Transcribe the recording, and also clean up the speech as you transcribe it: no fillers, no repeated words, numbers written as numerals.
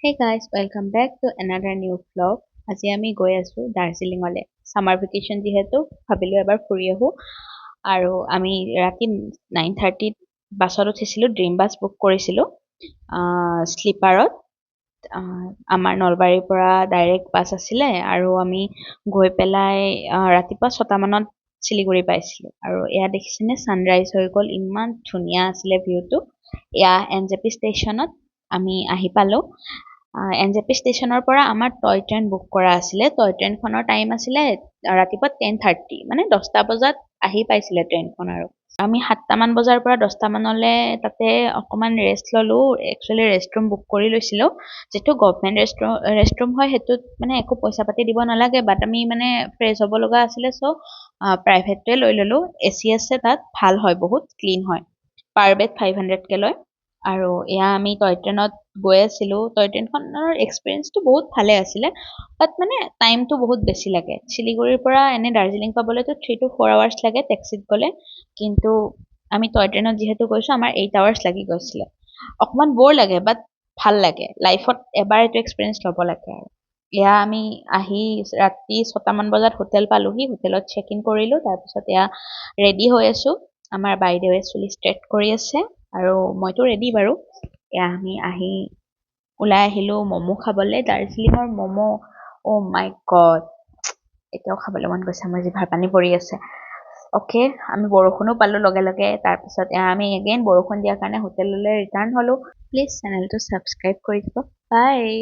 Hey guys, welcome back to another new vlog. আজি আমি গৈ আছো দাৰ্জিলিঙলৈ। সামাৰ ভেকেশ্যন যিহেতু ভাবিলো এবাৰ ফুৰি আহো আৰু আমি ৰাতি 9:30 বাছত উঠিছিলো, ড্ৰিম বাছ বুক কৰিছিলো স্লিপাৰত। আমাৰ নলবাৰীৰ পৰা ডাইৰেক্ট বাছ আছিলে আৰু আমি গৈ পেলাই ৰাতিপুৱা 6টা মানত শিলিগুৰি পাইছিলো। আৰু এয়া দেখিছেনে, ছানৰাইজ হৈ গ'ল, ইমান ধুনীয়া আছিলে ভিউটো। এয়া NJP ষ্টেচনত আমি আহি পালো। NJP ষ্টেচনৰ পৰা আমাৰ টয় ট্ৰেইন বুক কৰা আছিলে। টয় ট্ৰেইনখনৰ টাইম আছিলে ৰাতিপুৱা 10:30, মানে 10টা বজাত আহি পাইছিলে ট্ৰেইনখন। আৰু আমি 7টামান বজাৰ পৰা 10টা মানলৈ তাতে অকণমান ৰেষ্ট ল'লো। একচুৱেলি ৰেষ্টৰুম বুক কৰি লৈছিলোঁ, যিটো গভমেণ্ট ৰেষ্টৰুম হয়, সেইটোত মানে একো পইচা পাতি দিব নালাগে, বাট আমি মানে ফ্ৰেছ হ'ব লগা আছিলে, চ' প্ৰাইভেটটোৱে লৈ ল'লোঁ। AC আছে তাত, ভাল হয়, বহুত ক্লিন হয়। পাৰ বেড 500কৈ লয়। আৰু এয়া আমি টয় ট্ৰেইনত গৈ আছিলোঁ। টয় ট্ৰেইনখনৰ এক্সপিৰিয়েঞ্চটো বহুত ভালে আছিলে, বাট মানে টাইমটো বহুত বেছি লাগে। শিলিগুৰিৰ পৰা এনে দাৰ্জিলিং পাবলৈতো 3 to 4 hours লাগে টেক্সিত গ'লে, কিন্তু আমি টয় ট্ৰেইনত যিহেতু গৈছোঁ, আমাৰ 8 hours লাগি গৈছিলে। অকণমান বৰ লাগে, বাট ভাল লাগে। লাইফত এবাৰ এইটো এক্সপিৰিয়েঞ্চ ল'ব লাগে। আৰু এয়া আমি আহি ৰাতি 6টামান বজাত হোটেল পালোহি। হোটেলত চেক ইন কৰিলোঁ, তাৰপিছত এয়া ৰেডি হৈ আছোঁ। আমাৰ বাইদেৱে চুলি ষ্ট্ৰেট কৰি আছে আৰু মইতো ৰেডি বাৰু। এয়া আমি আহি ওলাই আহিলোঁ ম'ম' খাবলৈ। দাৰ্জিলিঙৰ ম'ম', অ' মাই গড, এতিয়াও খাবলৈ মন গৈছে, মোৰ জিভাৰ পানী পৰি আছে। অ'কে, আমি বৰষুণো পালোঁ লগে লগে। তাৰপিছত আমি এগেইন বৰষুণ দিয়াৰ কাৰণে হোটেললৈ ৰিটাৰ্ণ হ'লোঁ। প্লিজ চেনেলটো ছাবস্ক্ৰাইব কৰি দিব। বাই।